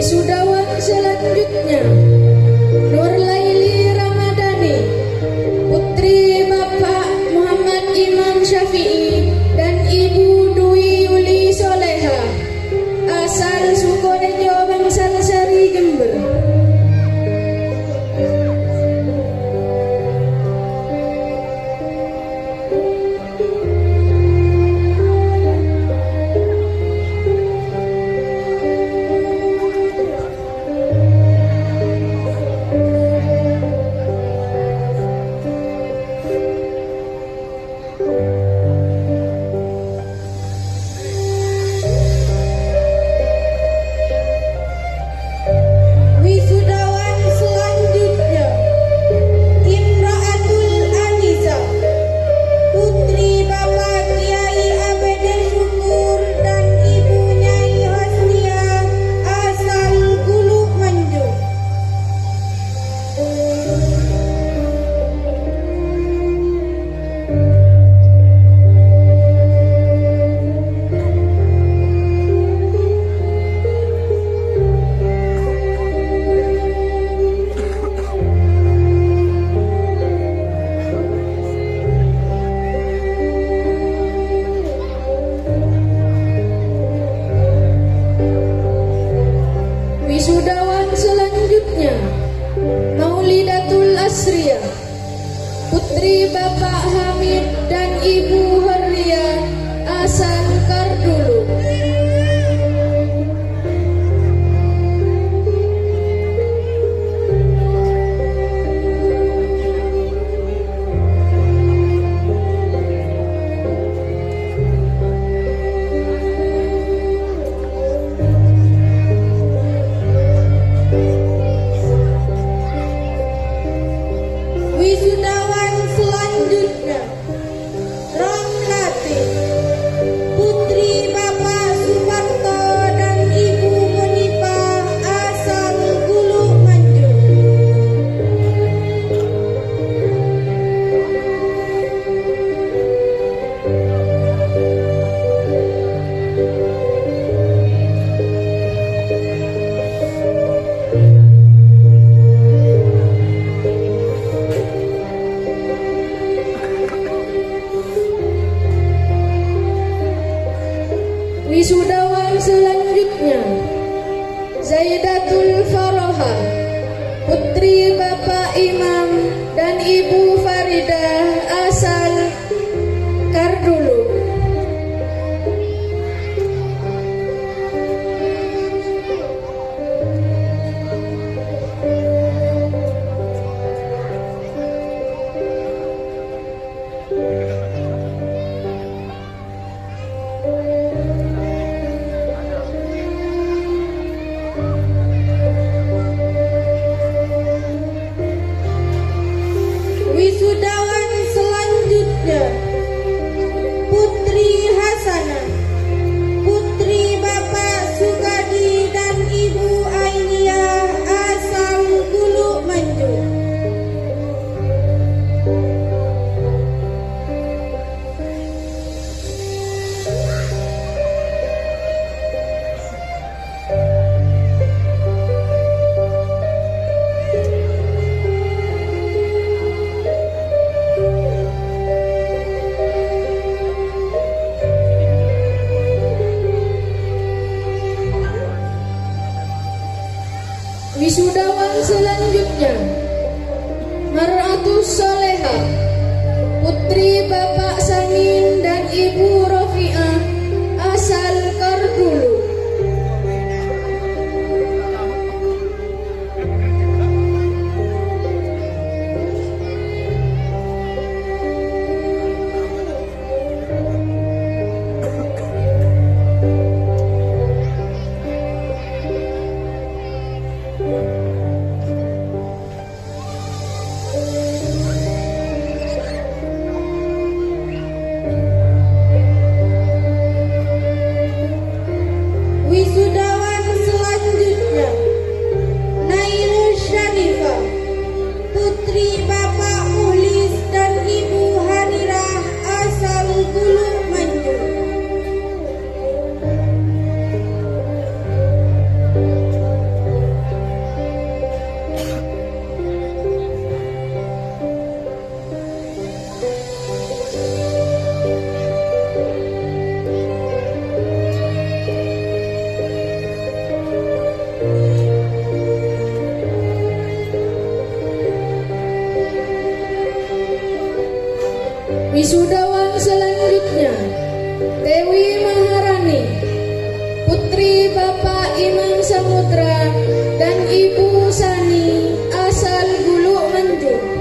Wisudawan selanjutnya Nurlaili Ramadhani, putri Bapak Muhammad Imam Syafi'i dan Ibu Dwi Yuli Soleha, asal Sukorejo Bangsal Sari Jember. Wisudawan selanjutnya Maulidatul Asriya, putri Bapak Hamid dan Ibu Hurria, asal Kardulu. Wisudawan selanjutnya Romlati, putri Bapak Suparto dan Ibu Munifah, asal Gulu Manju. Wisudawan selanjutnya Zaidatul Faroha, putri Bapak Imam dan Ibu Faridah, asal Kardulu. Wisudawan selanjutnya Putri Hasanah, putri Bapak Sukadi dan Ibu Ainiyah, asal Gulu Manju. Wisudawan selanjutnya Mar'atus Soleha, putri Bapak Samin dan Ibu Rofi'ah, asal Kardulu. Wisudawan selanjutnya, Dewi Maharani, putri Bapak Imam Samudra dan Ibu Sani asal Guluk Manjung.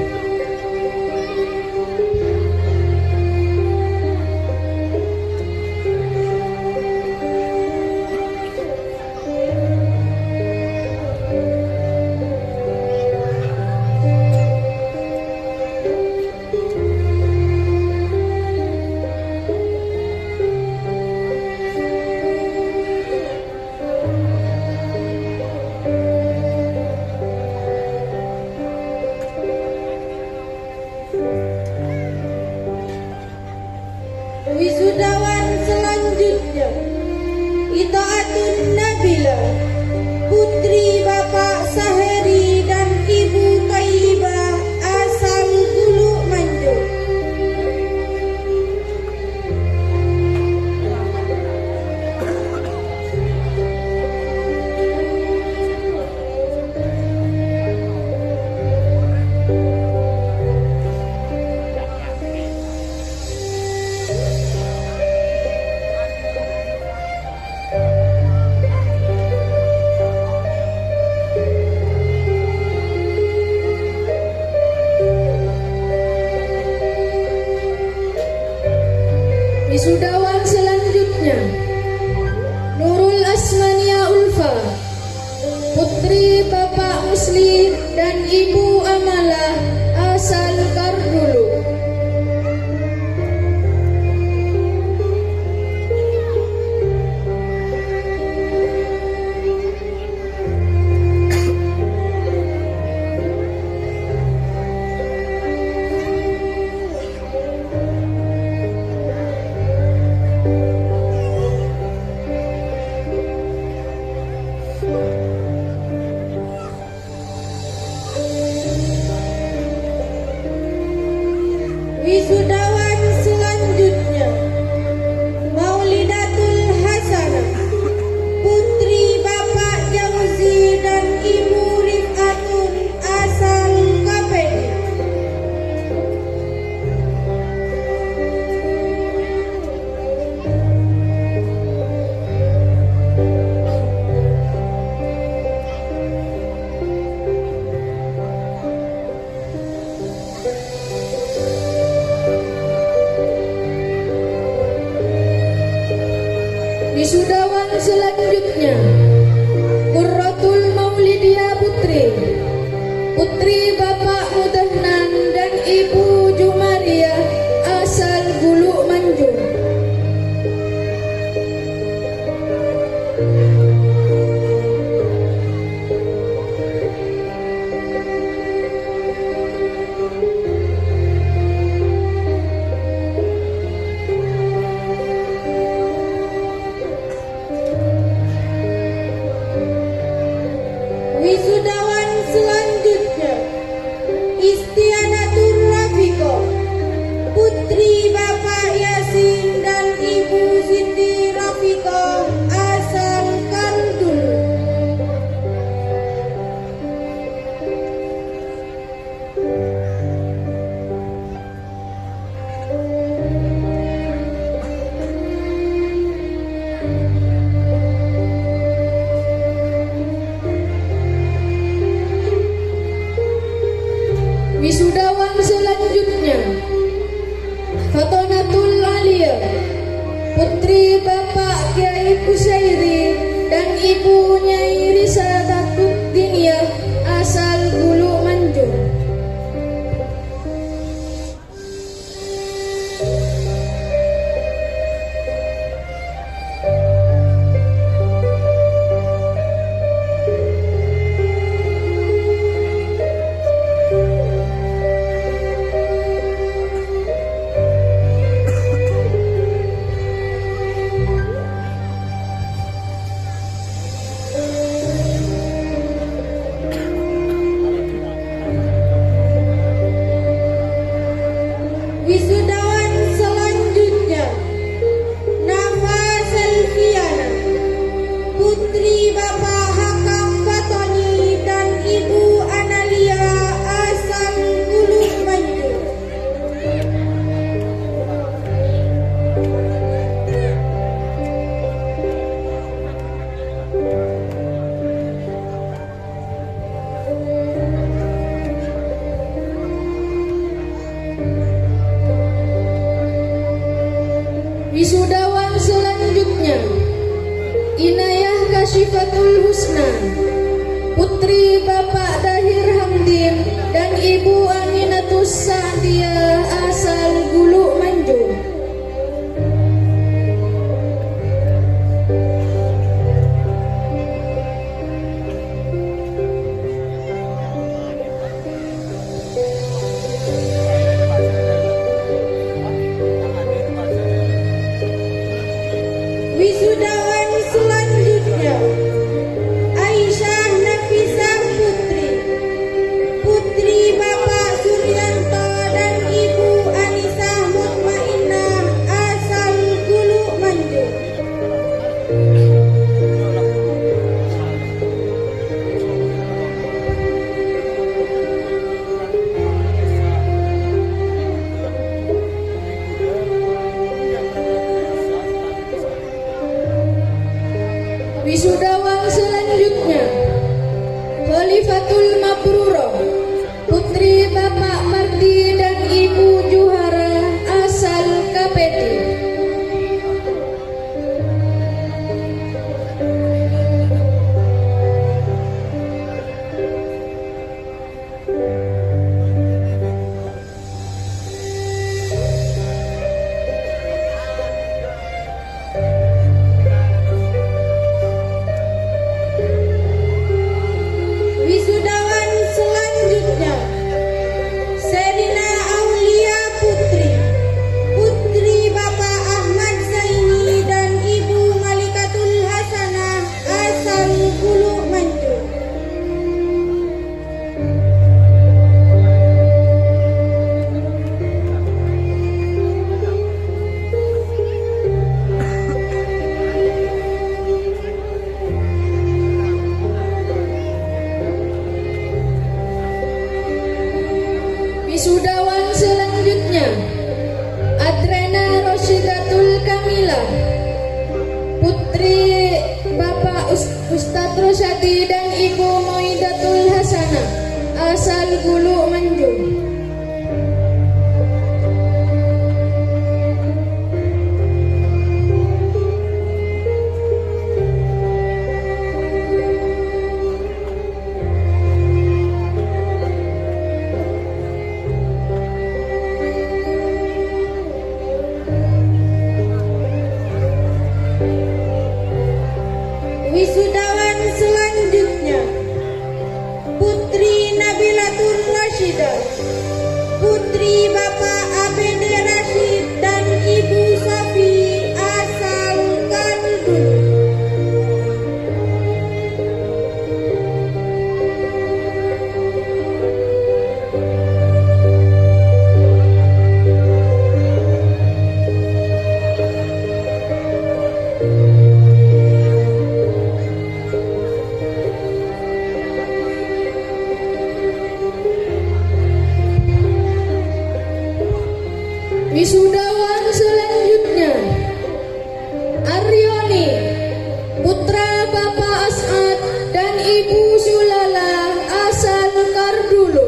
Wisudawan selanjutnya, Itaatun Nabila, putri Bapak Saheri dan Ibu Kaibah asal Guluk Manjung. Wisudawan selanjutnya, Nurul Asmania Ulfa, putri Bapak Muslim dan Ibu Amalah asal Kardulu. Wisudawan selanjutnya, Maulidatul Hasanah, putri Bapak Jauzi dan Ibu Rifatun asal Kapedi. Wisudawan selanjutnya, Qurratul Maulidiyah Putri, putri Bapak Mudahnan dan Ibu Jumariyah asal Guluk Manjung. Wisudawan selanjutnya, Istianatur Rafiqah, putri Bapak Yasin dan Ibu Siti Rafiqah asal Kardulu. putri Bapak Dahir Hamdin dan Ibu Aminatus Sa'dia asal Gulu Manjung. Wisudawan selanjutnya Aisyah Nafisah Putri, putri Bapak Suryanto dan Ibu Anisah Mutmainnah asal Gulu Manjung. Wisudawan selanjutnya Khalifatul Mabrurah, putri Bapak Mardi dan Ibu Juhara asal Kapeti. Wisudawan selanjutnya Serina Aulia Putri, putri Bapak Ahmad Zaini dan Ibu Malikatul Hasanah asal Gulu Manjung. Wisudawan selanjutnya Adrena Rosyidatul Kamila, putri Bapak Ustadz Rosyadi dan Ibu Moidatul Hasanah asal Gulu Manjung. Wisudawan selanjutnya Putri Nabilatul Rasyidah, putri Bapak ABD Rashid dan Ibu Safi asal Kandung. Wisudawan selanjutnya Aryoni, putra Bapak As'ad dan Ibu Sulala asal Kardulu.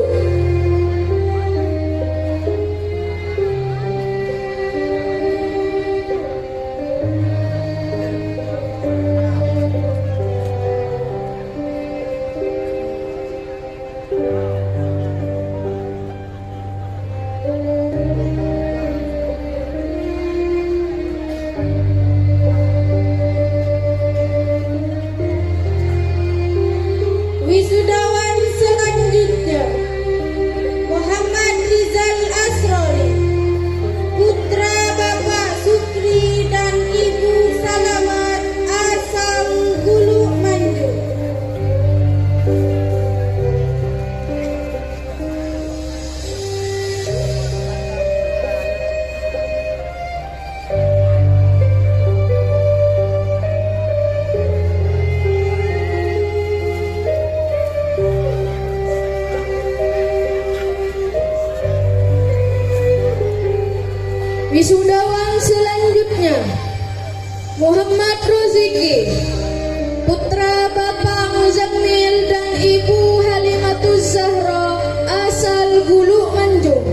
Wisudawan selanjutnya Muhammad Rizal Asrori, putra Bapak Sukri dan Ibu Salamat asal Gulu Manjung. Wisudawan selanjutnya Muhammad Roziki, putra Bapak Muzammil dan Ibu Halimatuz Zahra asal Gulu Manjung.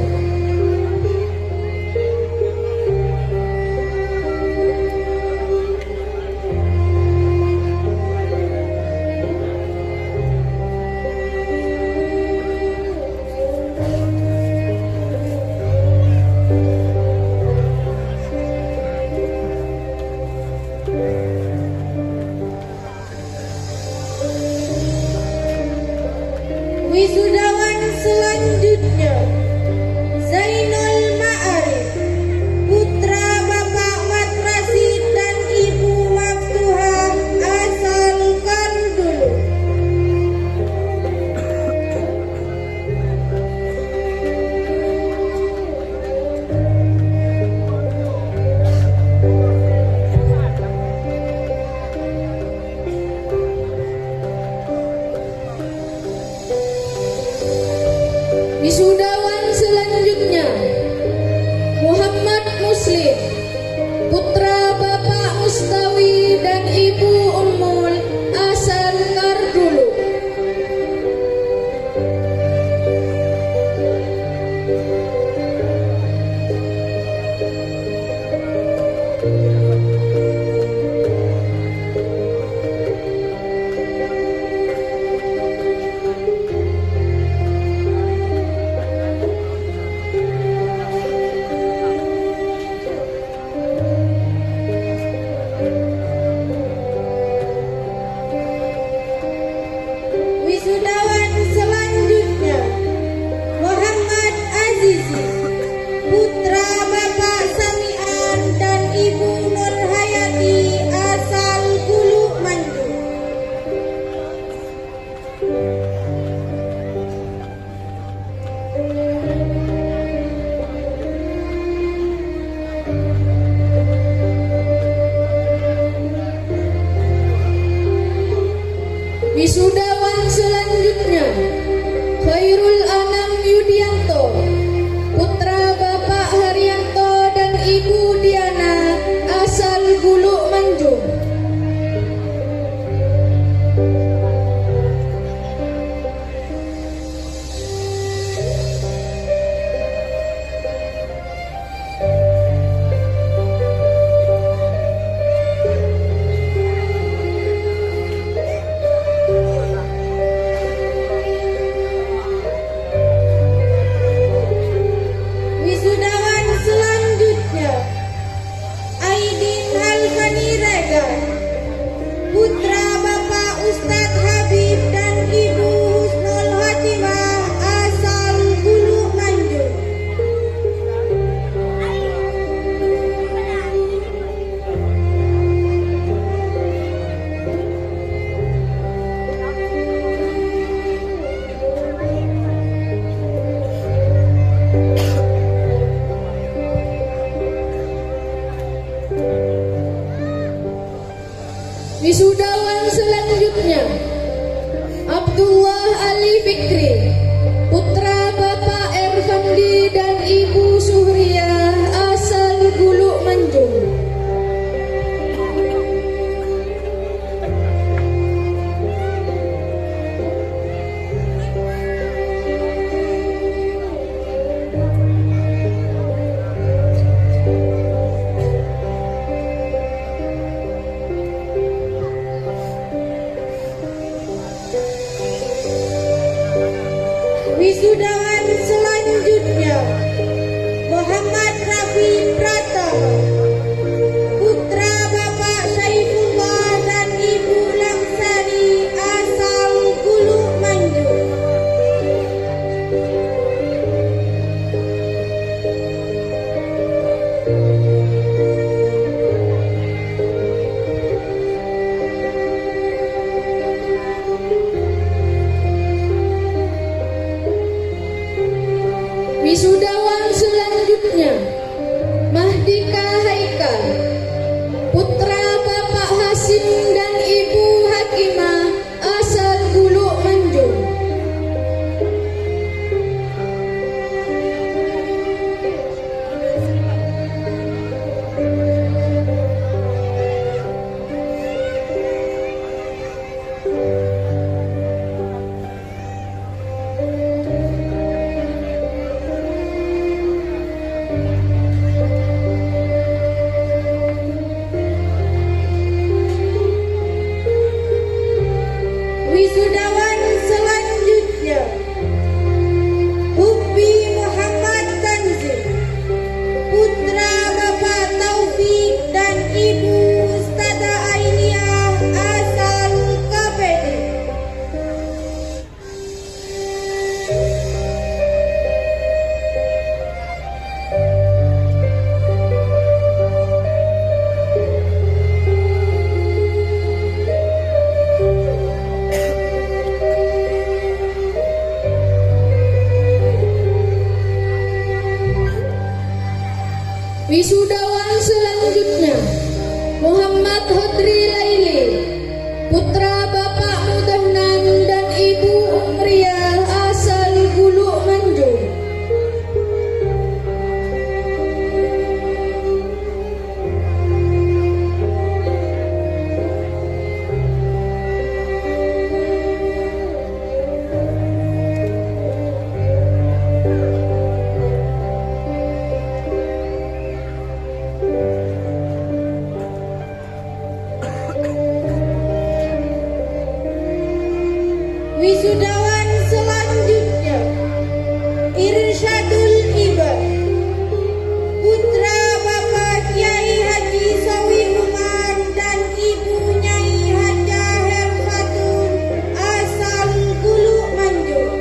Wisudawan selanjutnya Zainul Ma'arif, putra Bapak Mat Rasid dan Ibu Maftuhah asal Kardulu. Wisudawan selanjutnya Muhammad Muslim, putra Bapak Mustawi dan Ibu Ummul asal Kardulu. Wisudawan selanjutnya Muhammad Azizi, putra Bapak Samian dan Ibu Nur Hayati asal Gulu Manju. Wisudawan selanjutnya Khairul Anam Yudianto, putra Bapak Haryanto dan Ibu Diana asal Gulu Manjung. Wisudawan selanjutnya Aidin Alfani Regar, putra Bapak Ustadz Habib dan Ibu Husnul Hatimah asal Gulu Manju. Wisudawan selanjutnya Abdullah Ali Fikri, putra Bapak Erfandi dan Ibu Suhriyah asal Gulu Manjung. Wisudawan selanjutnya Muhammad Rafi Pratama, putra Bapak Saifullah dan Ibu Lamsari asal Gulu Manju. Wisudawan selanjutnya Mahdika Haikal, putra Bapak Hasim dan Ibu Hakimah asal Gulu Manjung. Wisudawan selanjutnya Irsyadul Ibad, putra Bapak Kiai Haji Sawi Umar dan Ibu Nyai Hajah Herfatun asal Gulu Manjung.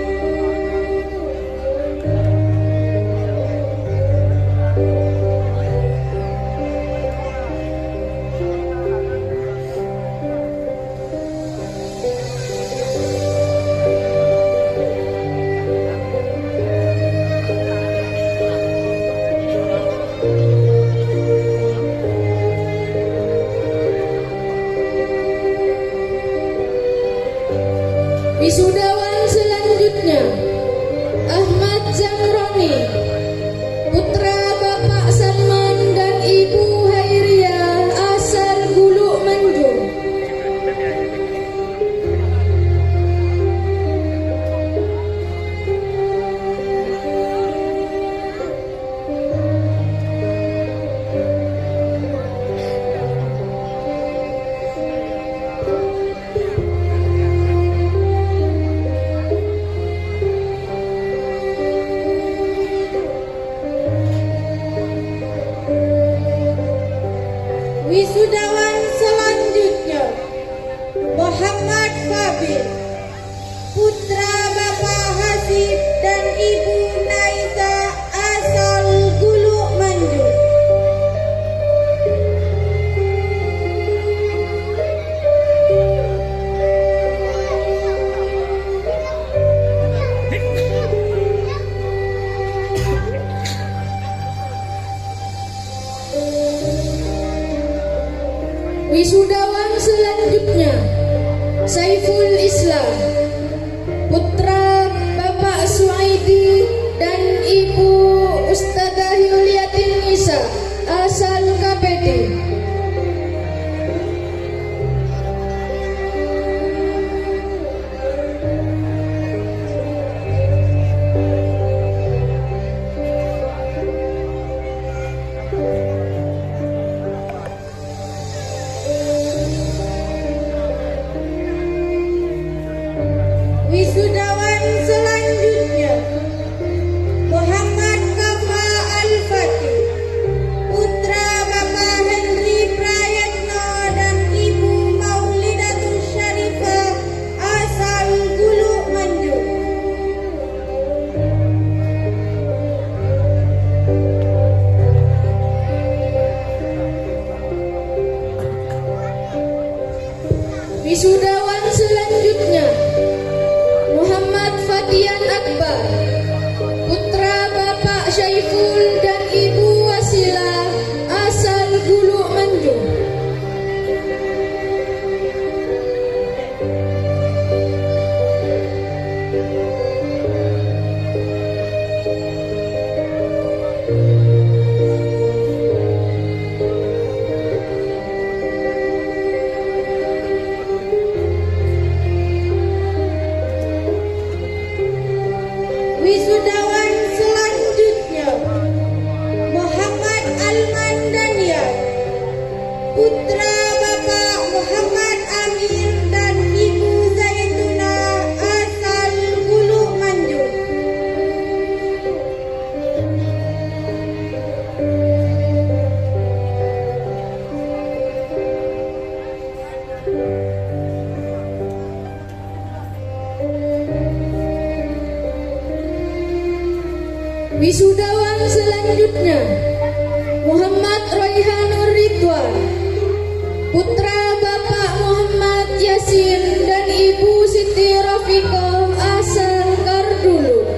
Wisudawan selanjutnya Ahmad Zamroni, putra Bapak Salman dan Ibu Hairiah asal Gulu Manjung. Wisudawan selanjutnya Muhammad Fabil, putra Bapak Hasib dan Ibu Naiza asal Gulu Manjung. Wisudawan selanjutnya Saiful Islam, putra Bapak Suaidi dan Ibu Ustadzah Yuliatin Nisa asal KPD. Wisudawan selanjutnya Muhammad Kafa Al-Fatih, putra Bapak Henry Prayetno dan Ibu Maulidatul Syarifah asal Gulu Manjung. Wisudawan selanjutnya Muhammad Fatian Akbar, putra Bapak Syaiful dan Ibu Wasilah asal Gulu Manjung. Wisudawan selanjutnya Muhammad Alman Daniel, putra Bapak Muhammad Amir dan Ibu Zaituna asal Gulu Manjung. Wisudawan selanjutnya Muhammad Royhanur Ridwan, putra Bapak Muhammad Yasin dan Ibu Siti Rafiqah asal Kardulu.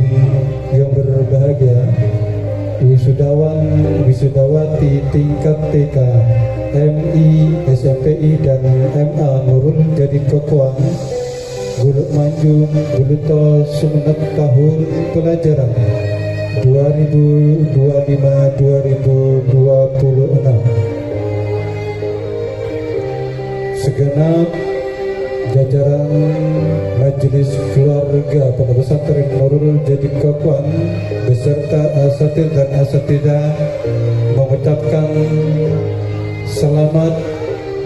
hadirin yang berbahagia, wisudawan wisudawati tingkat TK, MI, SMPI dan MA Nurul Jadi Kokoang, Guluk Manjung, Guluto Sumeneb tahun pelajaran 2025-2026. Segenap jajaran Majelis Keluarga Pondok Pesantren Nurul Jadi Kokoang beserta asatidz dan asatidzah mengucapkan selamat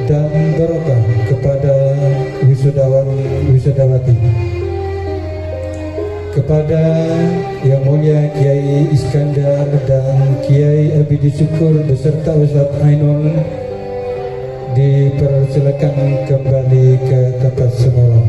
dan barokah kepada wisudawan wisudawati, kepada Yang Mulia Kiai Iskandar dan Kiai Abidi Syukur beserta Ustadz Ainul dipersilakan kembali ke tempat semula.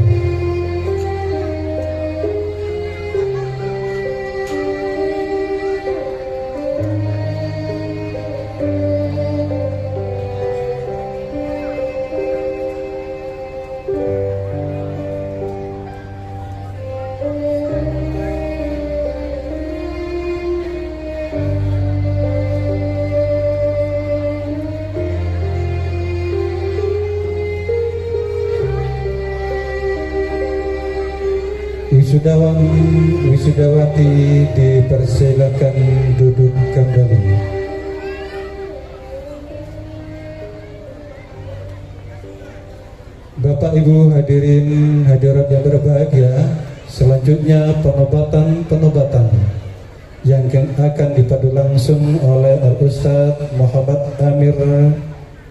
Wisudawan wisudawati dipersilakan duduk kembali. Bapak Ibu hadirin hadirat yang berbahagia, selanjutnya penobatan yang akan dipadu langsung oleh Al-Ustadz Muhammad Amir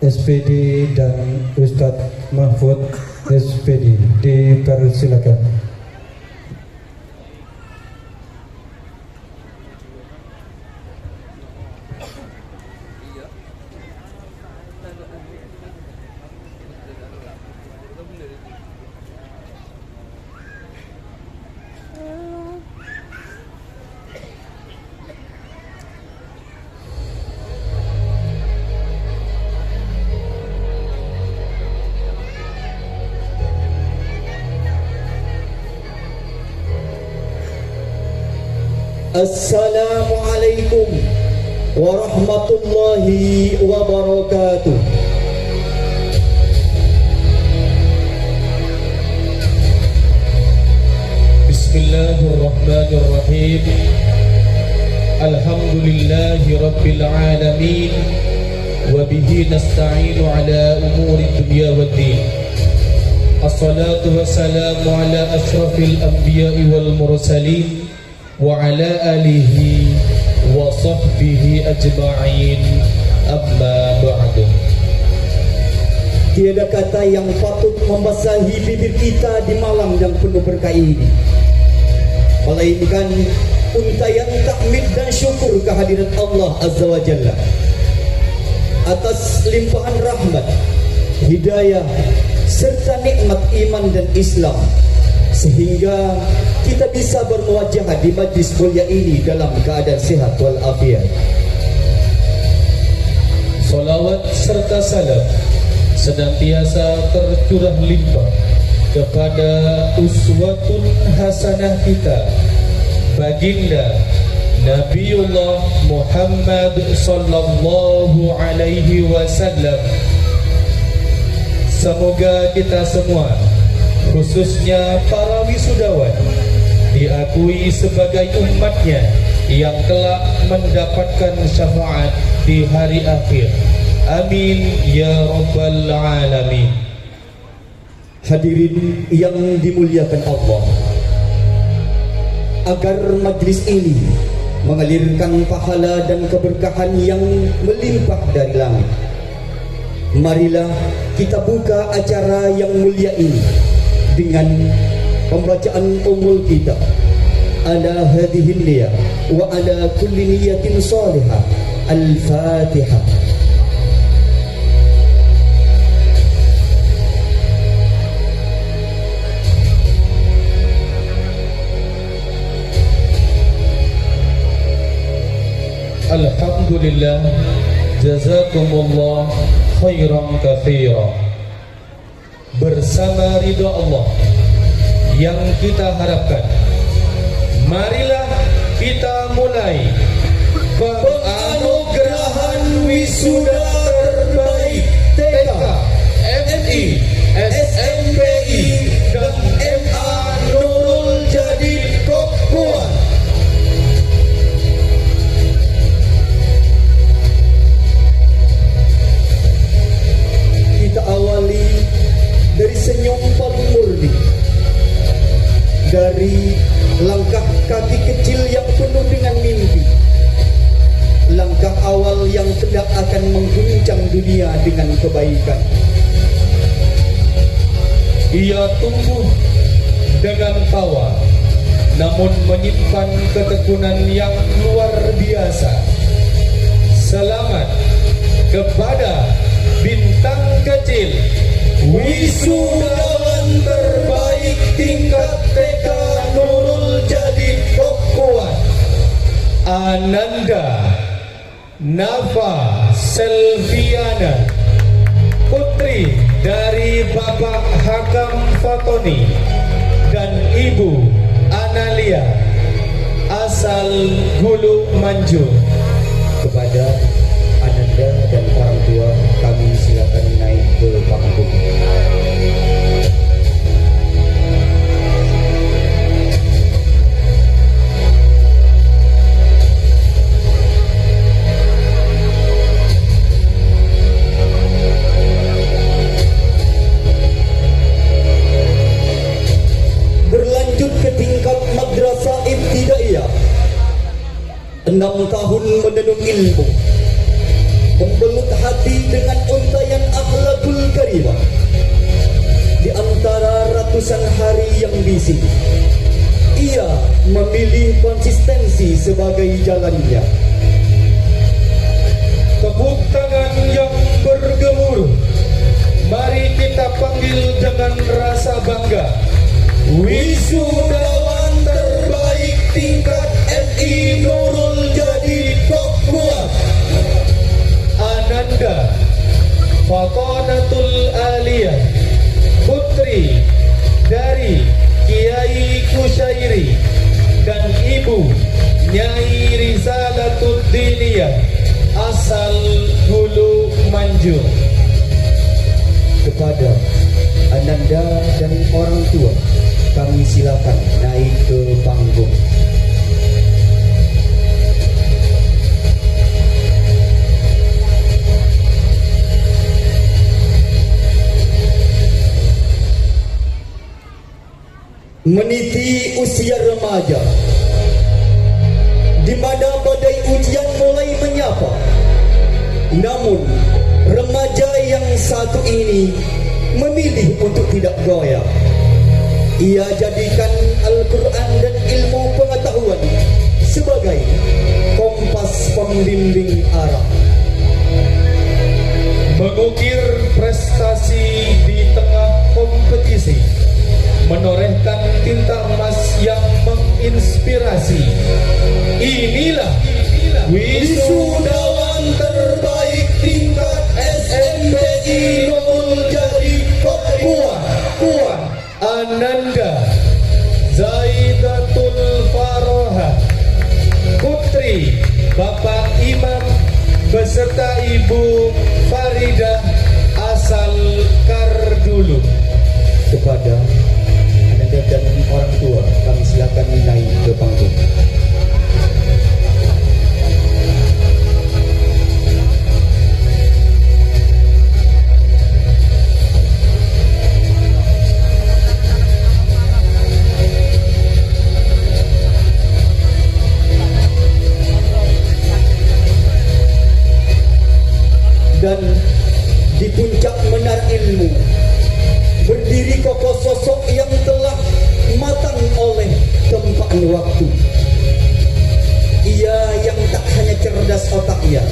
SPD dan Ustadz Mahfud SPD. Dipersilakan. Assalamualaikum warahmatullahi wabarakatuh. Bismillahirrahmanirrahim. Alhamdulillahi rabbil alamin, wa bihi nasta'inu ala umuri dunya waddin. Assalatu wassalamu ala ashrafil anbiya'i wal mursalin wa ala alihi wa sahbihi ajma'in, amma ba'du. Tiada kata yang patut membasahi bibir kita di malam yang penuh berkah ini, melainkan untayan takmid dan syukur kehadiran Allah Azza wa Jalla atas limpahan rahmat, hidayah serta nikmat iman dan Islam, sehingga kita bisa bermuajah di majlis mulia ini dalam keadaan sehat walafiat. Salawat serta salam senantiasa tercurah limpah kepada uswatun hasanah kita, baginda Nabiullah Muhammad sallallahu alaihi wasallam. Semoga kita semua, khususnya para wisudawan, diakui sebagai umatnya yang kelak mendapatkan syafaat di hari akhir. Amin ya rabbal alamin. Hadirin yang dimuliakan Allah, agar majlis ini mengalirkan pahala dan keberkahan yang melimpah dari langit, marilah kita buka acara yang mulia ini dengan pembacaan umul kita, ala hadhihi niyah wa ala kulli niyatin salihah. Al-Fatihah. Alhamdulillah, jazakumullah khairan katsira. Bersama ridha Allah yang kita harapkan, marilah penganugerahan wisuda terbaik TK, MI, SMPI, dan MA Nurul Jadid Kopuan. Kita awali dari senyum paling murni, dari langkah kaki kecil yang penuh dengan mimpi, langkah awal yang kelak akan mengguncang dunia dengan kebaikan. Ia tumbuh dengan tawa, namun menyimpan ketekunan yang luar biasa. Selamat kepada bintang kecil, wisudawan terbaik tingkat TK Nurul Jadid Kopuan, Ananda Nafa Selviana, putri dari Bapak Hakam Fatoni dan Ibu Analia, asal Hulu Manjung. Kepada Ananda dan orang tua, kami silakan naik ke panggung. Berlanjut ke tingkat madrasah ibtidaiyah, 6 tahun menenun ilmu, membelut hati dengan untaian akhlakul karimah. Di antara ratusan hari yang bising, ia memilih konsistensi sebagai jalannya. Tepuk tangan yang bergemuruh, mari kita panggil dengan rasa bangga wisudawan terbaik tingkat MI Nurul Jadid Kopuan, Ananda Fatonatul Aliyah, putri dari Kiai Kusyairi dan Ibu Nyai Risalatuddiniyah, asal Hulu Manjung. Kepada Ananda dan orang tua, kami silakan naik ke panggung. Meniti usia remaja, di mana badai ujian mulai menyapa. Namun remaja yang satu ini memilih untuk tidak goyah. Ia jadikan Al-Quran dan ilmu pengetahuan sebagai kompas pembimbing arah. Mengukir prestasi di tengah kompetisi, menorehkan tinta emas yang menginspirasi. Inilah wisudawan terbaik tingkat SMPI Nurul Jadid Kopuan, Ananda Zaidatul Faroha, putri Bapak Imam beserta Ibu Faridah, asal Kardulu. Kepada Ananda dan orang tua, kami silakan naik ke panggung. Dan di puncak menara ilmu berdiri kokoh sosok yang telah matang oleh tempaan waktu. Ia yang tak hanya cerdas otaknya,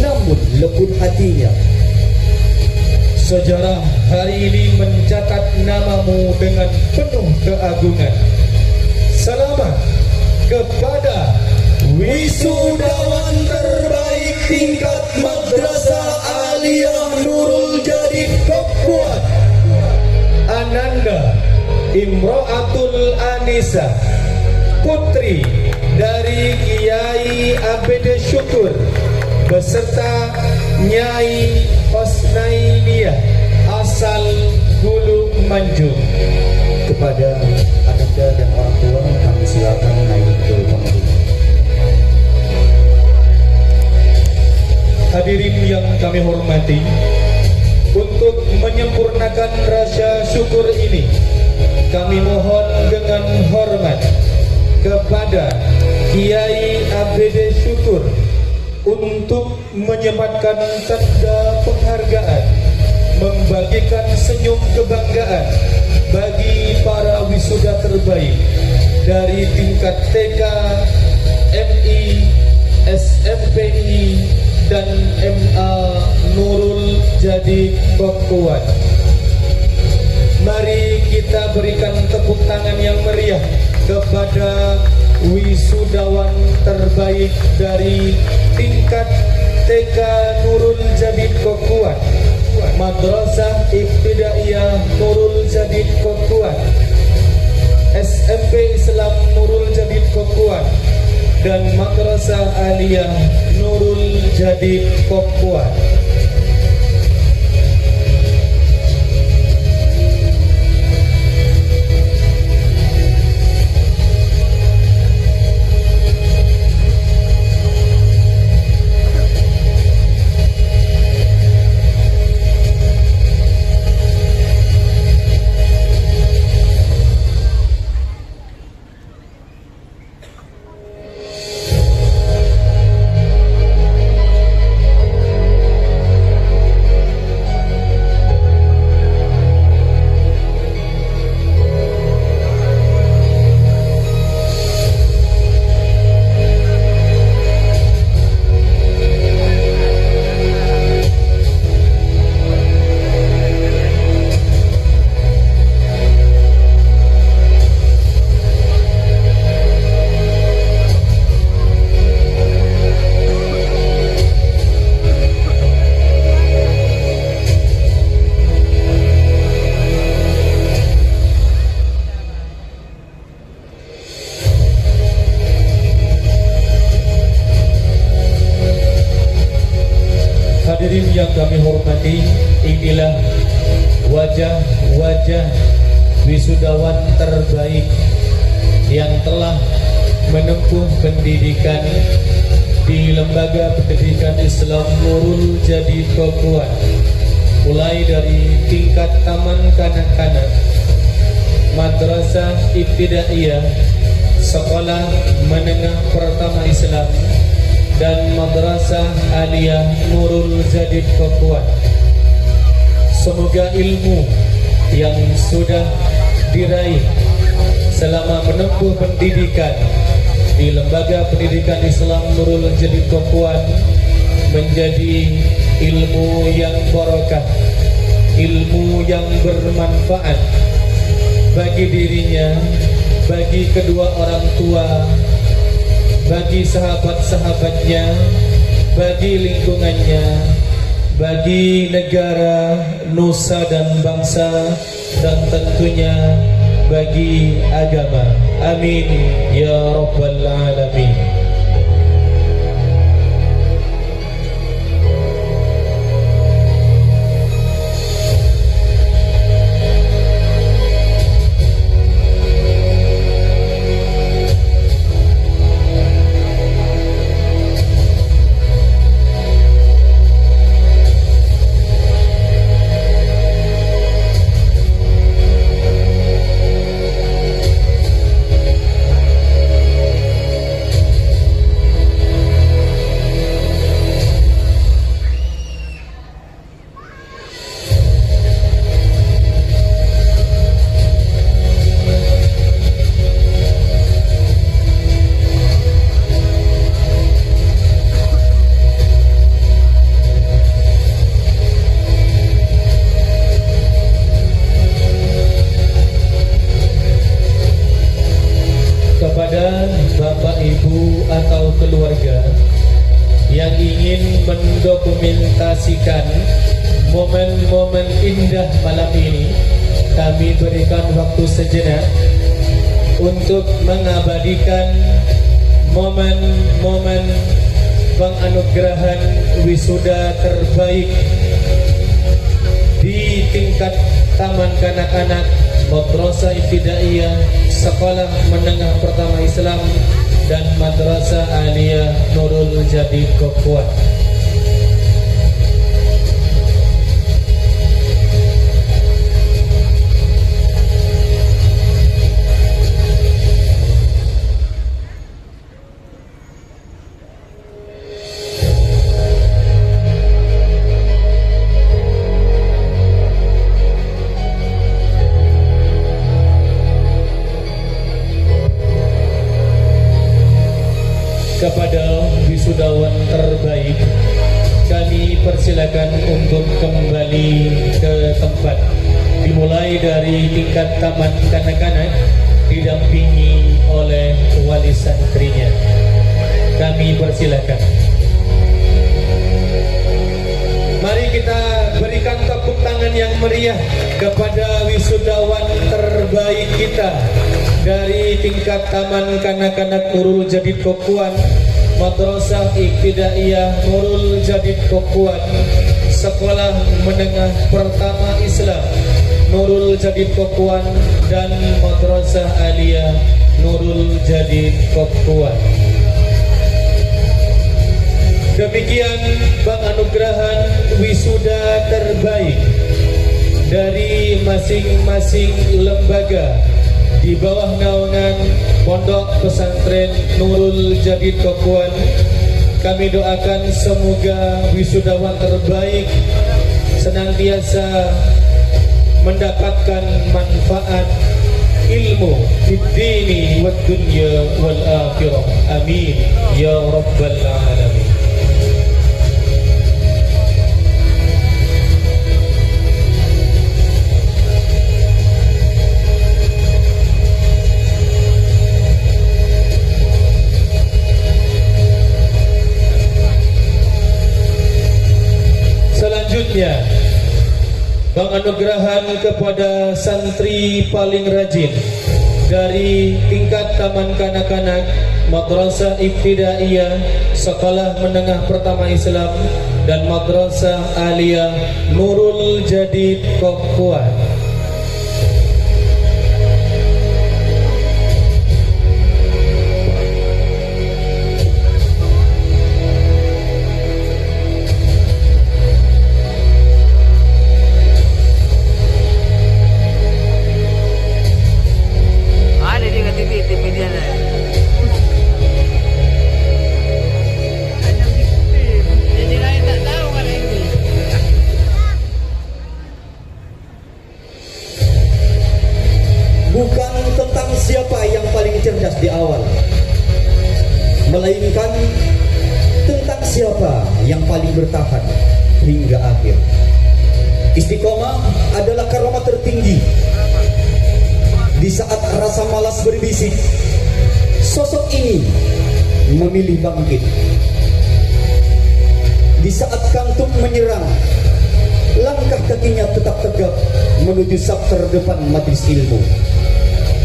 namun lembut hatinya. Sejarah hari ini mencatat namamu dengan penuh keagungan. Selamat kepada wisudawan terbaik tingkat Madrasah Aliyah Nurul Jadid Kopuan, Ananda Imro'atul Anisa, putri dari Kiai ABD Syukur beserta Nyai Osnainiyah asal Hulu Manjung. Kepada adanda dan orang tua kami silakan naik ke panggung. Hadirin yang kami hormati, untuk menyempurnakan rasa syukur ini, kami mohon dengan hormat kepada Kiai ABD Syukur untuk menyempatkan tanda penghargaan, membagikan senyum kebanggaan bagi para wisuda terbaik dari tingkat TK, MI, SMPI, dan MA Nurul Jadi Kokuat. Mari kita berikan tepuk tangan yang meriah kepada wisudawan terbaik dari tingkat TK Nurul Jadi Kokuat, Madrasah Ibtidaiyah Nurul Jadi Kokuat, SMP Islam Nurul Jadi Kokuat, dan Madrasah Aliyah Nurul Jadi Kokuat. Hadirin yang kami hormati, inilah wajah-wajah wisudawan terbaik yang telah menempuh pendidikan di Lembaga Pendidikan Islam Nurul Jadi Kokuat, mulai dari tingkat taman kanak-kanak, Madrasah Ibtidaiyah, Sekolah Menengah Pertama Islam, dan Madrasah Aliyah Nurul Jadi Kokuat. Semoga ilmu yang sudah diraih selama menempuh pendidikan di Lembaga Pendidikan Islam Nurul Jadi Kokuat menjadi ilmu yang barokah, ilmu yang bermanfaat bagi dirinya, bagi kedua orang tua, bagi sahabat-sahabatnya, bagi lingkungannya, bagi negara, nusa dan bangsa, dan tentunya bagi agama. Amin ya rabbal alamin. Kepada Bapak Ibu atau keluarga yang ingin mendokumentasikan momen-momen indah malam ini, kami berikan waktu sejenak untuk mengabadikan momen-momen penganugerahan wisuda terbaik di tingkat Taman Kanak-kanak Madrasah Ibtidaiyah Sekolah Menengah Pertama Islam dan Madrasah Aliyah Nurul Jadid Kokuat. Kepada wisudawan terbaik, kami persilakan untuk kembali ke tempat, dimulai dari tingkat Taman Kanak-kanak didampingi oleh wali santrinya. Kami persilakan. Mari kita berikan tepuk tangan yang meriah kepada wisudawan terbaik kita dari tingkat Taman Kanak-kanak Nurul Jadid Kokuan, Madrasah Ibtidaiyah Nurul Jadid Kokuan, Sekolah Menengah Pertama Islam Nurul Jadid Kokuan, dan Madrasah Aliyah Nurul Jadid Kokuan. Demikian penganugerahan wisuda terbaik dari masing-masing lembaga di bawah naungan Pondok Pesantren Nurul Jadid Kokuan. Kami doakan semoga wisudawan terbaik senantiasa mendapatkan manfaat ilmu di dini wad dunya wal akhirah. Amin ya rabbal alamin. Selanjutnya, penganugerahan kepada santri paling rajin dari tingkat Taman Kanak-kanak Madrasah Ibtidaiyah Sekolah Menengah Pertama Islam dan Madrasah Aliyah Nurul Jadid Kokuan. Bukan tentang siapa yang paling cerdas di awal, melainkan tentang siapa yang paling bertahan hingga akhir. Istiqomah adalah karomah tertinggi. Di saat rasa malas berbisik, sosok ini memilih bangkit. Di saat kantuk menyerang, langkah kakinya tetap tegap menuju saf terdepan majelis ilmu.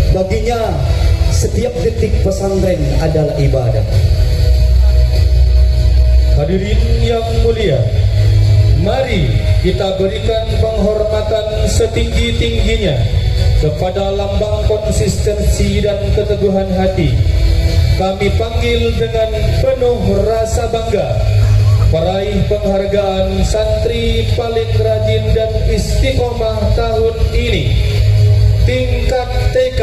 Baginya, setiap detik pesantren adalah ibadah. Hadirin yang mulia, mari kita berikan penghormatan setinggi-tingginya kepada lambang konsistensi dan keteguhan hati. Kami panggil dengan penuh rasa bangga peraih penghargaan santri paling rajin dan istiqomah tahun ini, tingkat TK,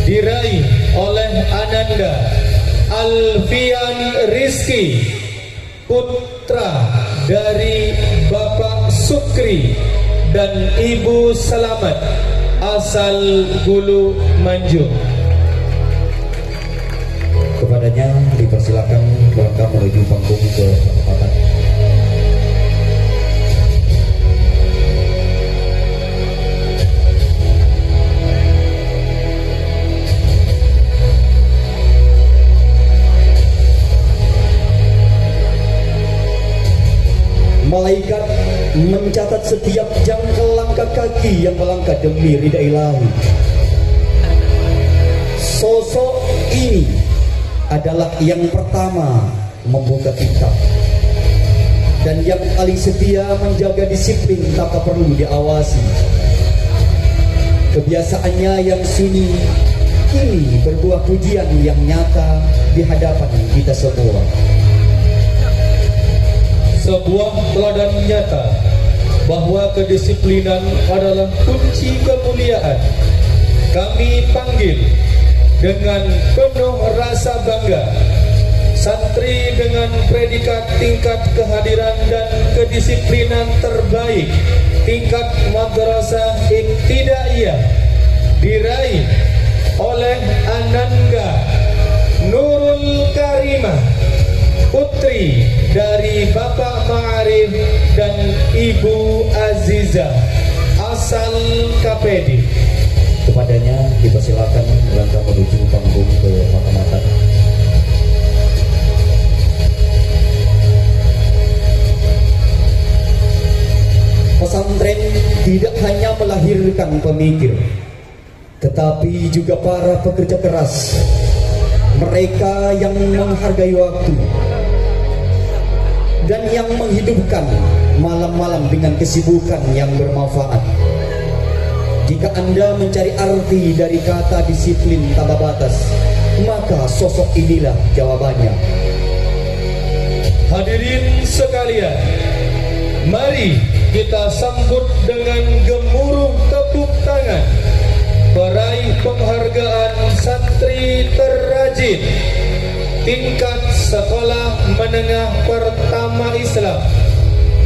diraih oleh Ananda Alfian Rizki, putra dari Bapak Sukri dan Ibu Selamat asal Gulu Manjung. Kepadanya dipersilakan melangkah menuju panggung ke tempatan. Malaikat mencatat setiap jangkau langkah kaki yang melangkah demi ridha ilahi. Sosok ini adalah yang pertama membuka kitab, dan yang paling setia menjaga disiplin tanpa perlu diawasi. Kebiasaannya yang sunyi kini berbuah pujian yang nyata di hadapan kita semua. Sebuah teladan nyata bahwa kedisiplinan adalah kunci kemuliaan. Kami panggil dengan penuh rasa bangga santri dengan predikat tingkat kehadiran dan kedisiplinan terbaik tingkat madrasah ibtidaiyah diraih oleh Ananda Nurul Karimah, putri dari Bapak Ma'arif dan Ibu Azizah asal KPD. Kepadanya dipersilakan melangkah menuju panggung ke Mahkamah. Pesantren tidak hanya melahirkan pemikir, tetapi juga para pekerja keras, mereka yang menghargai waktu dan yang menghidupkan malam-malam dengan kesibukan yang bermanfaat. Jika Anda mencari arti dari kata disiplin tanpa batas, maka sosok inilah jawabannya. Hadirin sekalian, mari kita sambut dengan gemuruh tepuk tangan peraih penghargaan santri terrajin tingkat sekolah menengah pertama Islam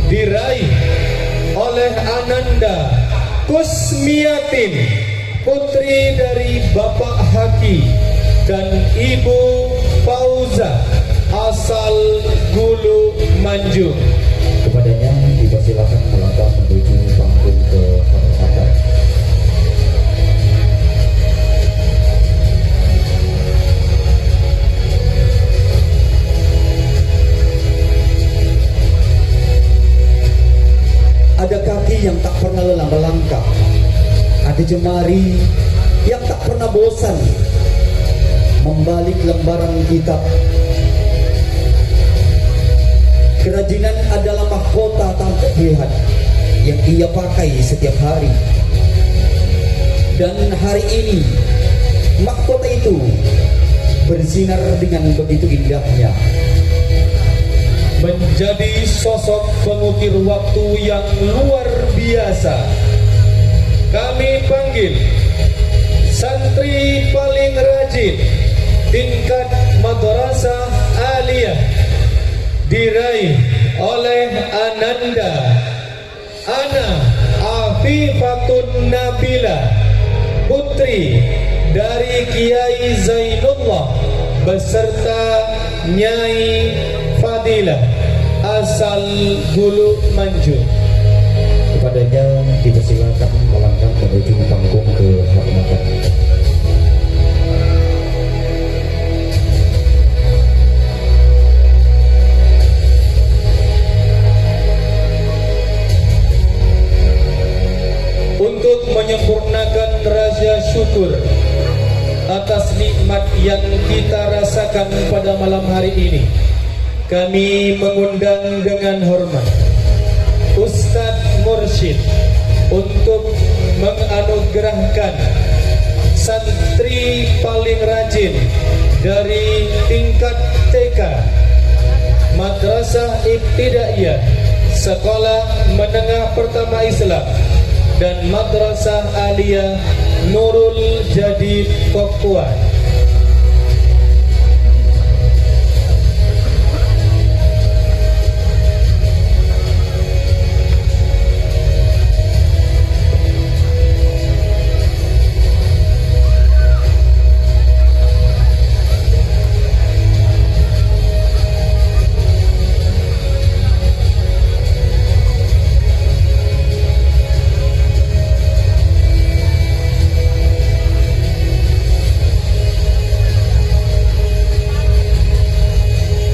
diraih oleh Ananda Kusmiatin, putri dari Bapak Haki dan Ibu Fauza asal Gulu Manjung. Kepadanya dipersilakan melangkah menuju panggung kehormatan. Ada kaki yang tak pernah lelah melangkah, ada jemari yang tak pernah bosan membalik lembaran kitab. Kerajinan adalah mahkota tanpa terlihat yang ia pakai setiap hari. Dan hari ini mahkota itu bersinar dengan begitu indahnya, menjadi sosok pengukir waktu yang luar biasa. Kami panggil santri paling rajin tingkat madrasah aliyah diraih oleh Ananda Ana Afifatun Nabila, putri dari Kiai Zainullah beserta Nyai Fadilah asal Gulu Manjung. Kepadanya dipersilakan melangkah menuju panggung kehormatan. Untuk menyempurnakan rasa syukur atas nikmat yang kita rasakan pada malam hari ini, kami mengundang dengan hormat Ustadz Mursyid untuk menganugerahkan santri paling rajin dari tingkat TK Madrasah Ibtidaiyah Sekolah Menengah Pertama Islam dan Madrasah Aliyah Nurul Jadid Pakuan.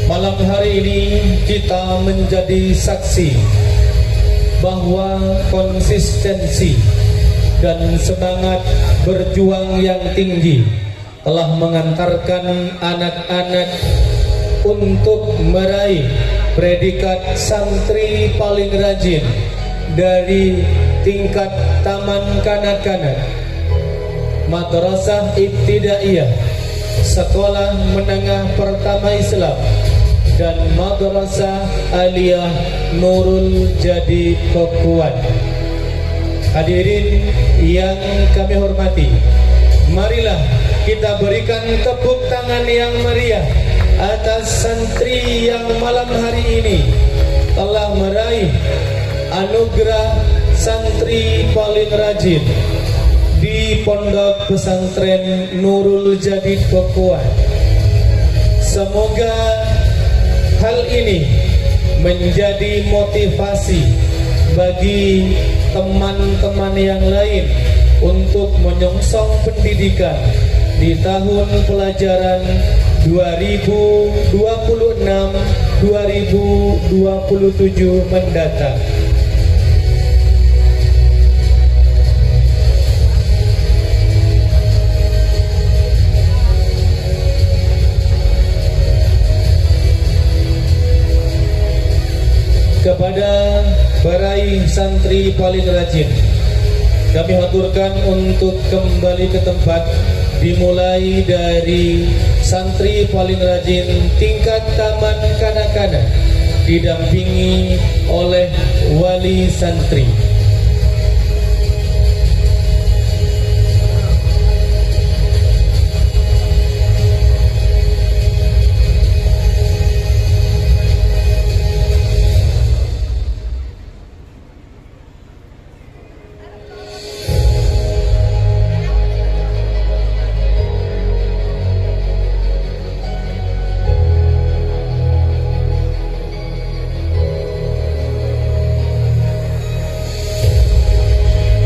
Malam hari ini kita menjadi saksi bahwa konsistensi dan semangat berjuang yang tinggi telah mengantarkan anak-anak untuk meraih predikat santri paling rajin dari tingkat taman kanak-kanak, Madrasah Ibtidaiyah, Sekolah Menengah Pertama Islam, dan Madrasah Aliyah Nurul Jadi Pakuan. Hadirin yang kami hormati, marilah kita berikan tepuk tangan yang meriah atas santri yang malam hari ini telah meraih anugerah santri paling rajin di Pondok Pesantren Nurul Jadi Pakuan. Semoga hal ini menjadi motivasi bagi teman-teman yang lain untuk menyongsong pendidikan di tahun pelajaran 2026-2027 mendatang. Kepada peraih santri paling rajin, kami haturkan untuk kembali ke tempat, dimulai dari santri paling rajin tingkat taman kanak-kanak didampingi oleh wali santri.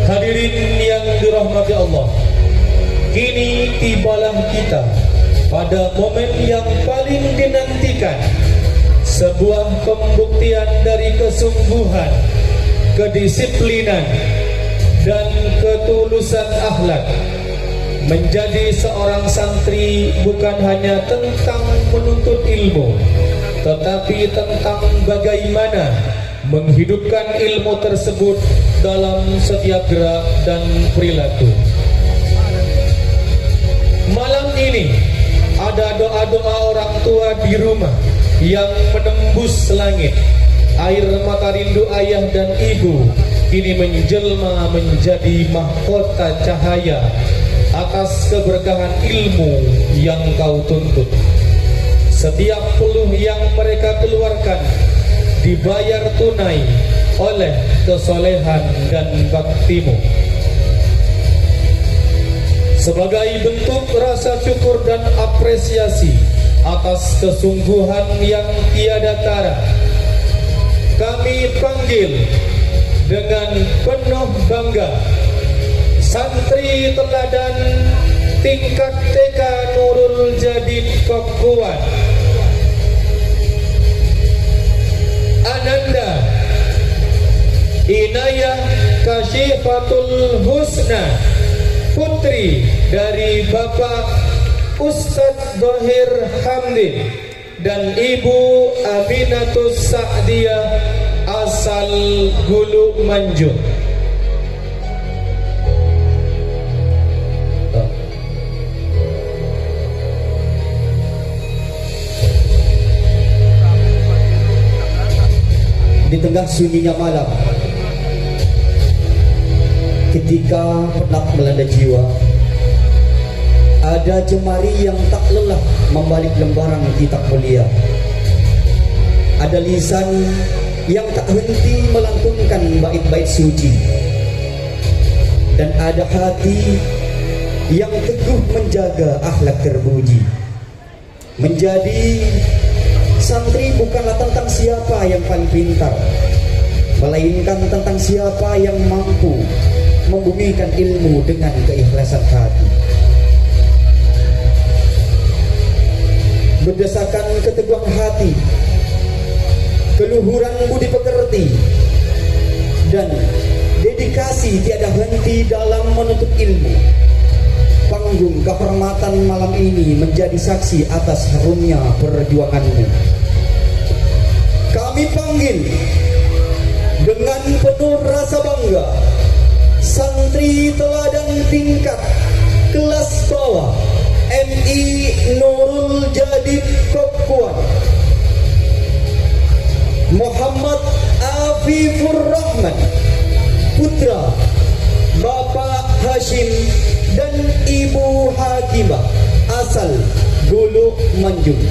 Hadirin yang dirahmati Allah, kini tibalah kita pada momen yang paling dinantikan, sebuah pembuktian dari kesungguhan, kedisiplinan, dan ketulusan akhlak. Menjadi seorang santri bukan hanya tentang menuntut ilmu, tetapi tentang bagaimana menghidupkan ilmu tersebut dalam setiap gerak dan perilaku. Malam ini ada doa-doa orang tua di rumah yang menembus langit. Air mata rindu ayah dan ibu kini menjelma menjadi mahkota cahaya atas keberkahan ilmu yang kau tuntut. Setiap peluh yang mereka keluarkan dibayar tunai oleh kesolehan dan baktimu. Sebagai bentuk rasa syukur dan apresiasi atas kesungguhan yang tiada tara, kami panggil dengan penuh bangga santri teladan tingkat TK Nurul Jadi Pakuan, Ananda Inayah Kasyifatul Husna, putri dari Bapak Ustadz Dohir Hamdi dan Ibu Aminatus Sa'diyah asal Gulu Manjung. Di tengah sunyinya malam, ketika penat melanda jiwa, ada jemari yang tak lelah membalik lembaran kitab mulia. Ada lisan yang tak henti melantunkan bait-bait suci, dan ada hati yang teguh menjaga akhlak terpuji. Menjadi santri bukanlah tentang siapa yang paling pintar, melainkan tentang siapa yang mampu membumikan ilmu dengan keikhlasan hati. Berdasarkan keteguhan hati, keluhuran budi pekerti, dan dedikasi tiada henti dalam menuntut ilmu, panggung kehormatan malam ini menjadi saksi atas harumnya perjuangannya. Kami panggil dengan penuh rasa bangga santri teladan tingkat kelas bawah MI Nurul Jadid Kokuan, Muhammad Afifur Rahman, putra Bapak Hashim dan Ibu Hakimah asal Gulu Manjung.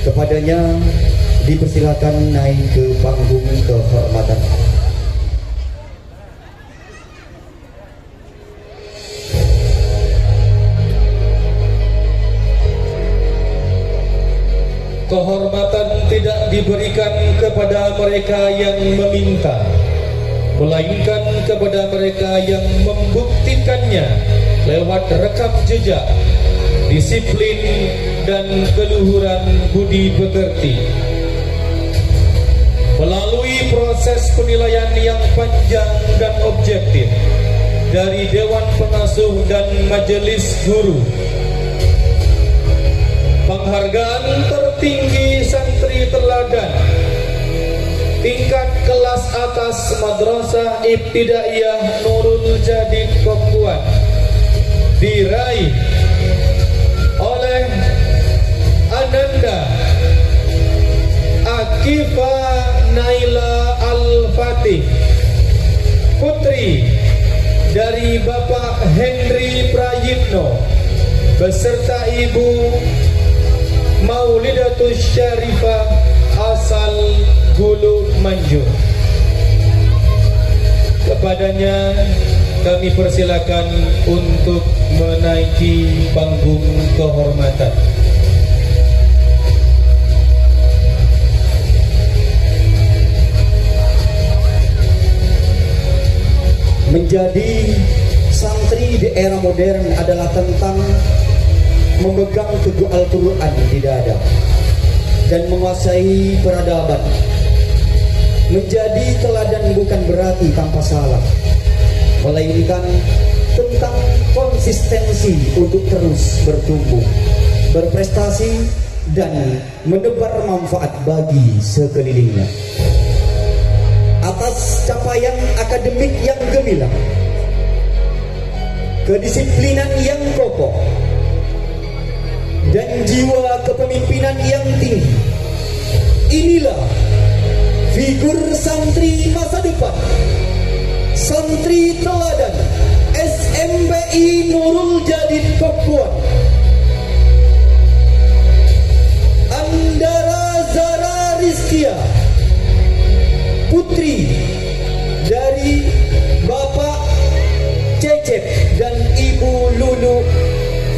Kepadanya dipersilakan naik ke panggung kehormatan. Kehormatan tidak diberikan kepada mereka yang meminta, melainkan kepada mereka yang membuktikannya lewat rekam jejak, disiplin, dan keluhuran budi pekerti. Melalui proses penilaian yang panjang dan objektif dari Dewan Pengasuh dan Majelis Guru, penghargaan tertinggi santri teladan tingkat kelas atas Madrasah Ibtidaiyah Nurul Jadid Kokuan diraih oleh Ananda Akifa Naila Al-Fatih, putri dari Bapak Henry Prayitno beserta Ibu Maulidatus Syarifah asal Gulu Manjung. Kepadanya kami persilakan untuk menaiki panggung kehormatan. Menjadi santri di era modern adalah tentang memegang teguh Al-Quran di dada dan menguasai peradaban. Menjadi teladan bukan berarti tanpa salah, melainkan tentang konsistensi untuk terus bertumbuh, berprestasi, dan menebar manfaat bagi sekelilingnya. Atas capaian akademik yang gemilang, kedisiplinan yang kokoh, dan jiwa kepemimpinan yang tinggi, inilah figur santri masa depan, santri teladan SMPI Nurul Jadid Kokuan. Andara Zara Rizkia, putri dari Bapak Cecep dan Ibu Lulu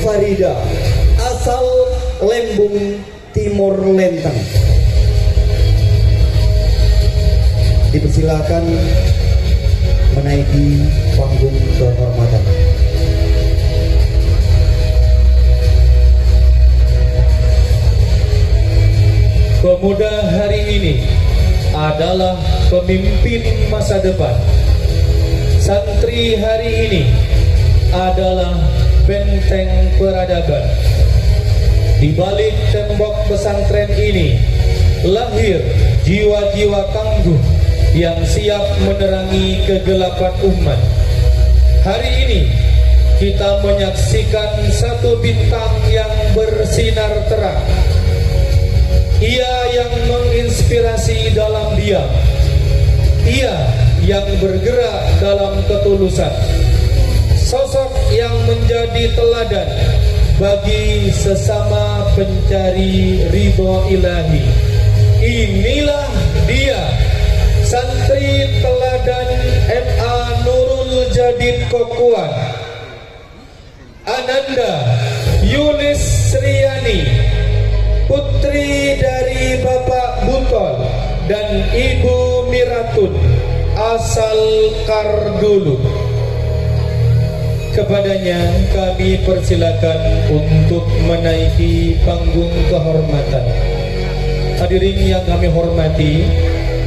Farida asal Lembung Timur Lenteng. Dipersilakan menaiki panggung kehormatan. Pemuda hari ini adalah pemimpin masa depan. Santri hari ini adalah benteng peradaban. Di balik tembok pesantren ini lahir jiwa-jiwa tangguh yang siap menerangi kegelapan umat. Hari ini kita menyaksikan satu bintang yang bersinar terang. Ia yang menginspirasi dalam diam. Ia yang bergerak dalam ketulusan. Sosok yang menjadi teladan bagi sesama pencari ridho ilahi. Inilah dia, santri teladan MA Nurul Jadid Kokuan, Ananda Yulis Sriani, putri dari Bapak Butol dan Ibu Miratun asal Kardulu. Kepadanya kami persilakan untuk menaiki panggung kehormatan. Hadirin yang kami hormati,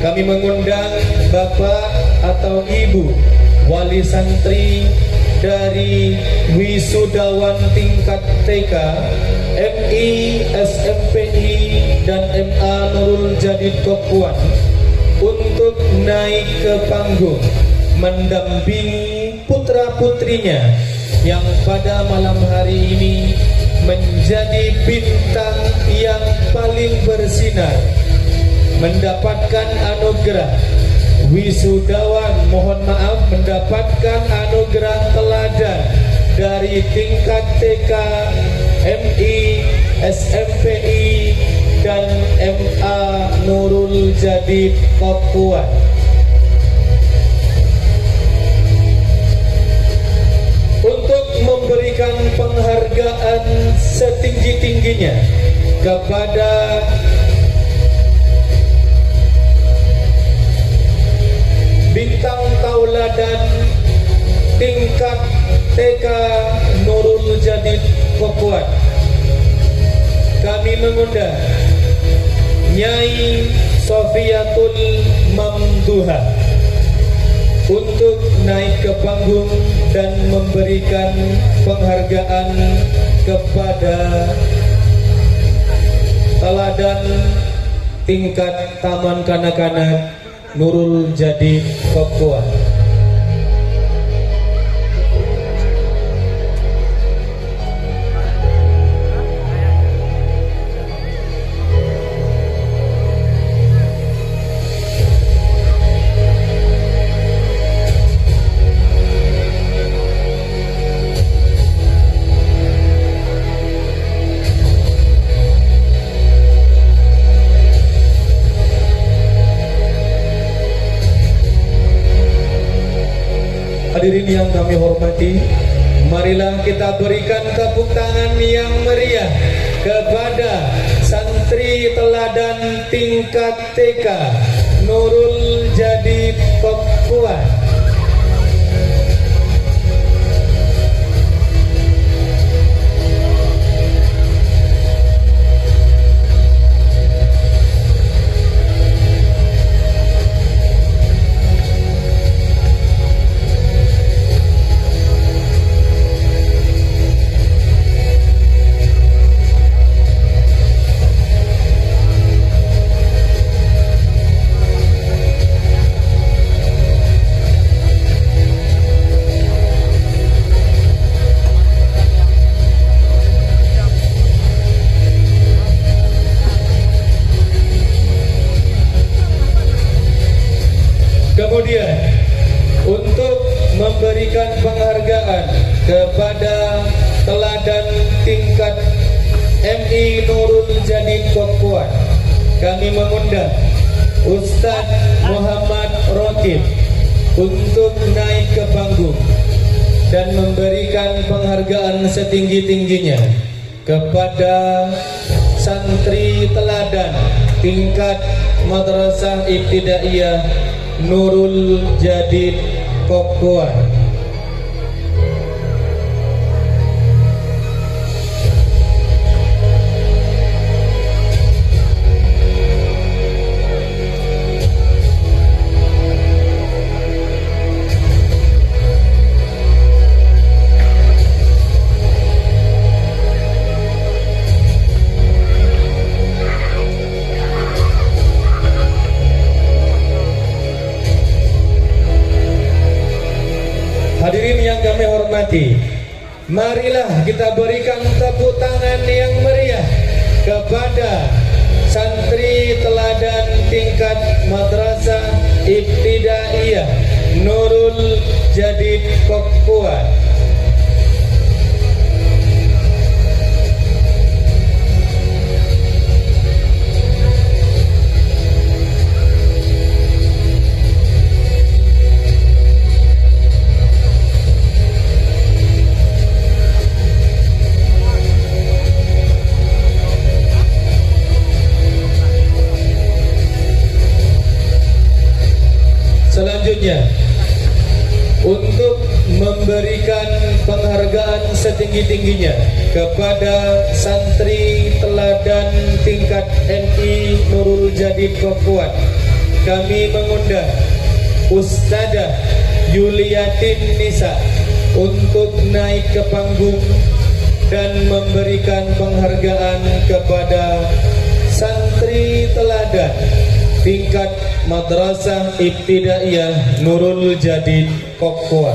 kami mengundang Bapak atau Ibu Wali Santri dari wisudawan tingkat TK, MI, SMPI, dan MA Nurul Jadid Pakuan untuk naik ke panggung mendampingi putra-putrinya yang pada malam hari ini menjadi bintang yang paling bersinar, mendapatkan anugerah wisudawan, mendapatkan anugerah teladan dari tingkat TK, MI, SMPI, dan MA Nurul Jadid Pakuan. Untuk memberikan penghargaan setinggi-tingginya kepada bintang tauladan tingkat TK Nurul Jadid Pakuan, kami mengundang Nyai Sofiatul Mamduha untuk naik ke panggung dan memberikan penghargaan kepada teladan tingkat Taman Kanak-kanak Nurul Jadid Pakuan. Hadirin yang kami hormati, marilah kita berikan tepuk tangan yang meriah kepada santri teladan tingkat TK Nurul Jadid Pakuan. Kemudian untuk memberikan penghargaan kepada teladan tingkat MI Nurul Jadid Pakuan, kami mengundang Ustadz Muhammad Rokib untuk naik ke panggung dan memberikan penghargaan setinggi-tingginya kepada santri teladan tingkat Madrasah Ibtidaiyah Nurul Jadid Pakuan. Hadirin yang kami hormati, marilah kita berikan tepuk tangan yang meriah kepada santri teladan tingkat Madrasah Ibtidaiyah Nurul Jadid Pakuan. Selanjutnya, untuk memberikan penghargaan setinggi-tingginya kepada santri teladan tingkat MI Nurul Jadid Pakuan, kami mengundang Ustadzah Yuliatin Nisa untuk naik ke panggung dan memberikan penghargaan kepada santri teladan tingkat Madrasah Ibtidaiyah Nurul Jadid Kokkoa.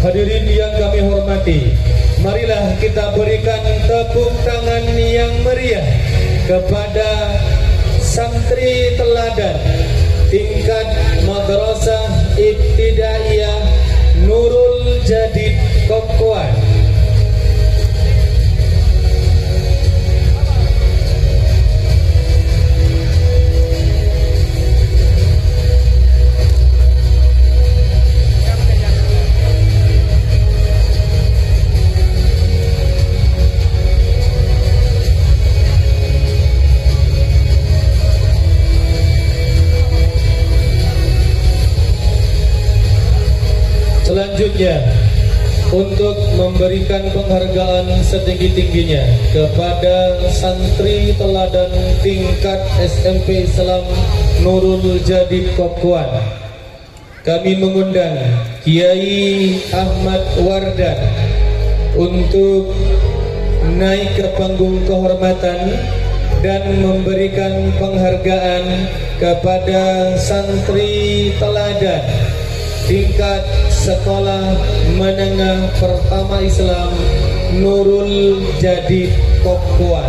Hadirin yang kami hormati, marilah kita berikan tepuk tangan yang meriah kepada santri teladan tingkat Madrasah Ibtidaiyah Nurul Jadid Kokkoa. Selanjutnya, untuk memberikan penghargaan setinggi-tingginya kepada santri teladan tingkat SMP Islam Nurul Jadid Kokkoa, kami mengundang Kiai Ahmad Wardan untuk naik ke panggung kehormatan dan memberikan penghargaan kepada santri teladan tingkat Sekolah Menengah Pertama Islam Nurul Jadid Kokkoa.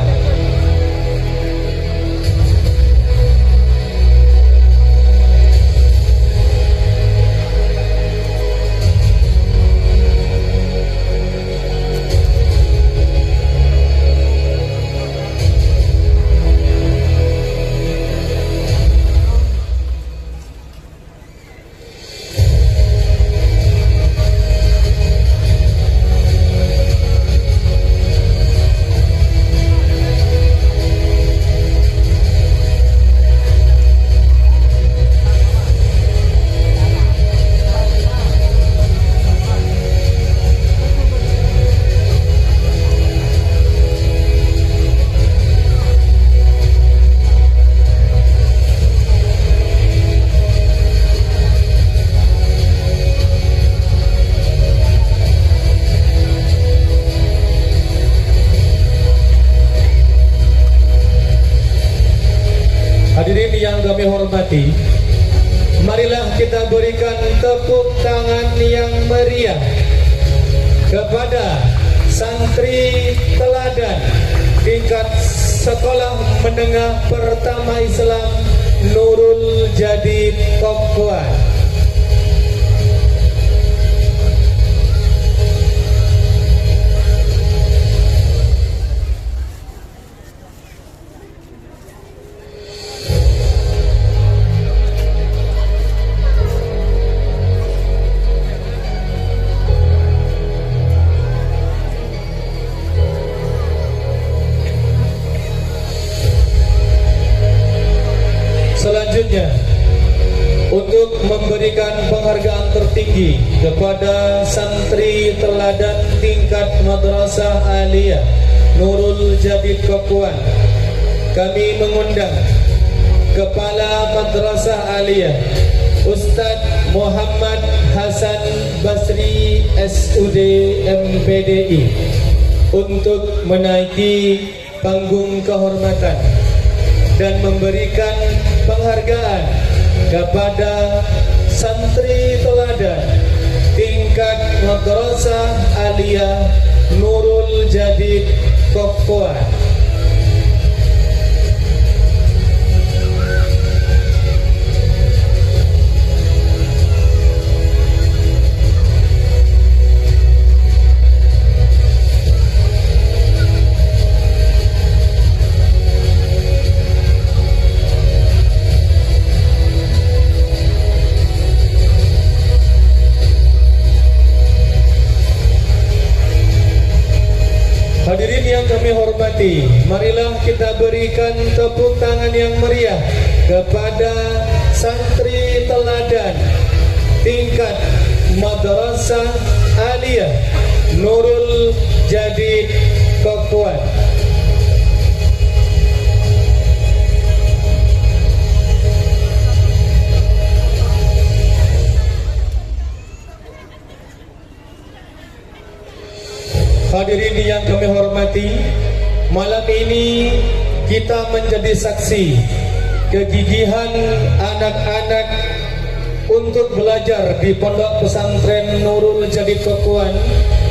Hadirin yang kami hormati, marilah kita berikan tepuk tangan yang meriah kepada santri teladan tingkat Sekolah Menengah Pertama Islam Nurul Jadid Kokkoa. Selanjutnya, untuk memberikan penghargaan tertinggi kepada santri teladan tingkat Madrasah Aliyah Nurul Jadid Kokkoa, kami mengundang Kepala Madrasah Aliyah Ustadz Muhammad Hasan Basri SUD MPDI untuk menaiki panggung kehormatan dan memberikan penghargaan kepada santri teladan tingkat Madrasah Aliyah Nurul Jadid Kokkoa. marilah kita berikan tepuk tangan yang meriah kepada santri teladan tingkat Madrasah Aliyah Nurul Jadid Kokuan. Hadirin yang kami hormati, malam ini kita menjadi saksi kegigihan anak-anak untuk belajar di Pondok Pesantren Nurul Jadid Kokuan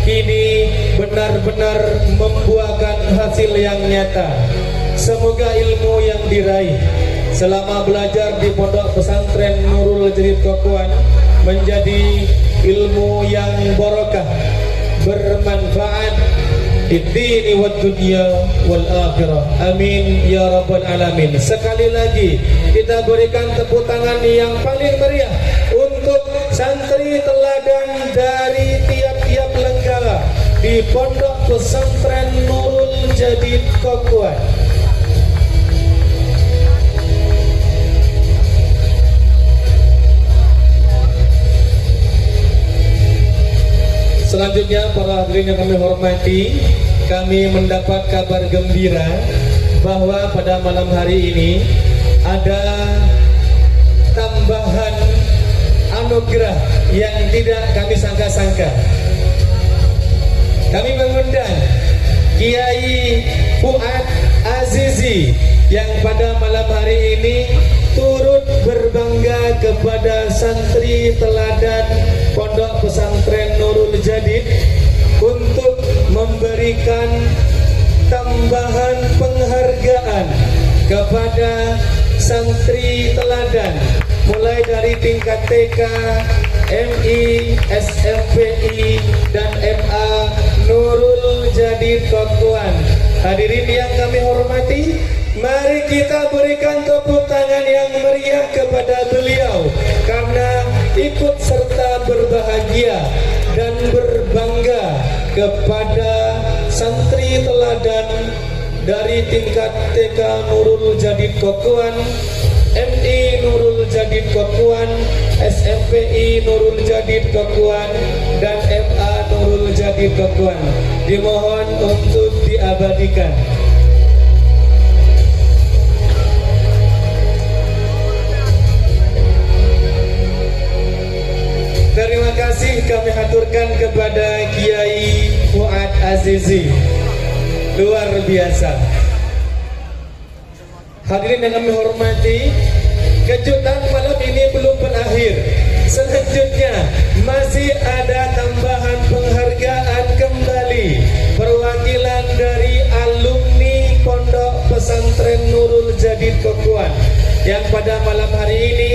kini benar-benar membuahkan hasil yang nyata. Semoga ilmu yang diraih selama belajar di Pondok Pesantren Nurul Jadid Kokuan menjadi ilmu yang barokah, bermanfaat di dini wa dunia wal akhirah. Amin ya rabbal alamin. Sekali lagi kita berikan tepuk tangan yang paling meriah untuk santri teladan dari tiap-tiap lenggala di Pondok Pesantren Nurul Jadid Kokuan. Selanjutnya para hadirin yang kami hormati, kami mendapat kabar gembira bahwa pada malam hari ini ada tambahan anugerah yang tidak kami sangka-sangka. Kami mengundang Kiai Fuad Azizi yang pada malam hari ini turut berbangga kepada santri teladan Pondok Pesantren Nurul Jadid untuk memberikan tambahan penghargaan kepada santri teladan mulai dari tingkat TK, MI, SMPI, dan MA Nurul Jadid Kokuan. Hadirin yang kami hormati, mari kita berikan tepuk tangan yang meriah kepada beliau karena ikut serta berbahagia dan berbangga kepada santri teladan dari tingkat TK Nurul Jadid Kokuan, MI Nurul Jadid Kokuan, SMPI Nurul Jadid Kokuan, dan MA Nurul Jadid Kokuan. Dimohon untuk diabadikan. Terima kasih kami haturkan kepada Kiai Fuad Azizi. Luar biasa. Hadirin yang kami hormati, kejutan malam ini belum berakhir. Selanjutnya masih ada tambahan penghargaan kembali perwakilan dari alumni Pondok Pesantren Nurul Jadid Kokuan yang pada malam hari ini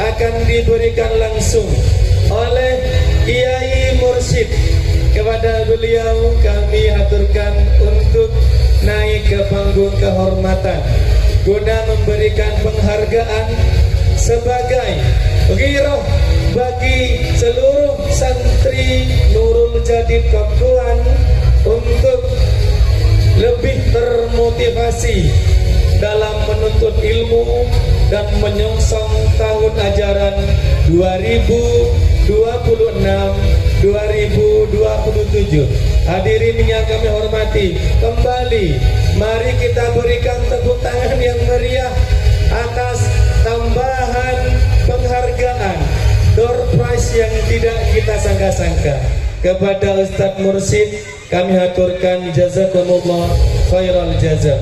akan diberikan langsung oleh Kiai Mursyid. Kepada beliau kami haturkan untuk naik ke panggung kehormatan guna memberikan penghargaan sebagai ghirah bagi seluruh santri Nurul Jadid Kokuan untuk lebih termotivasi dalam menuntut ilmu dan menyongsong tahun ajaran 2026-2027. Hadirin yang kami hormati, kembali mari kita berikan tepuk tangan yang meriah atas tambahan penghargaan door prize yang tidak kita sangka-sangka. Kepada Ustadz Mursyid kami haturkan jazakumullah khairal jazak.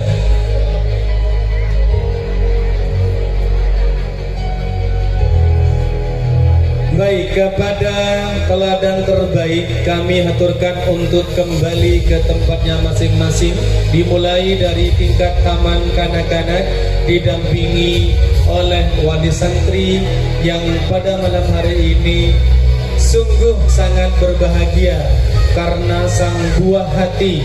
Baik, kepada teladan terbaik kami haturkan untuk kembali ke tempatnya masing-masing, dimulai dari tingkat taman kanak-kanak didampingi oleh wali santri yang pada malam hari ini sungguh sangat berbahagia karena sang buah hati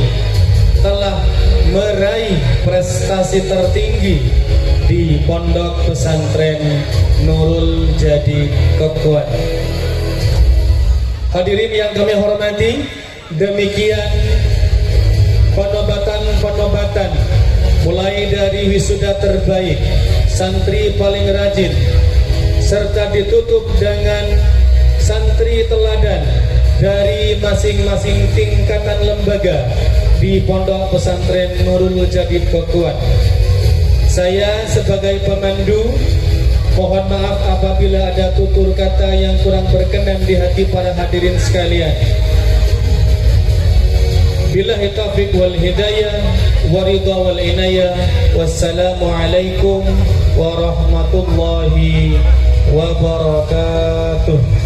telah meraih prestasi tertinggi di Pondok Pesantren Nurul Jadid Kokuan. Hadirin yang kami hormati, demikian penobatan-penobatan mulai dari wisuda terbaik, santri paling rajin, serta ditutup dengan santri teladan dari masing-masing tingkatan lembaga di Pondok Pesantren Nurul Jadid Kokuan. Saya sebagai pemandu mohon maaf apabila ada tutur kata yang kurang berkenan di hati para hadirin sekalian. Billahi taufiq wal hidayah wa ridha wal inayah. Wassalamualaikum warahmatullahi wabarakatuh.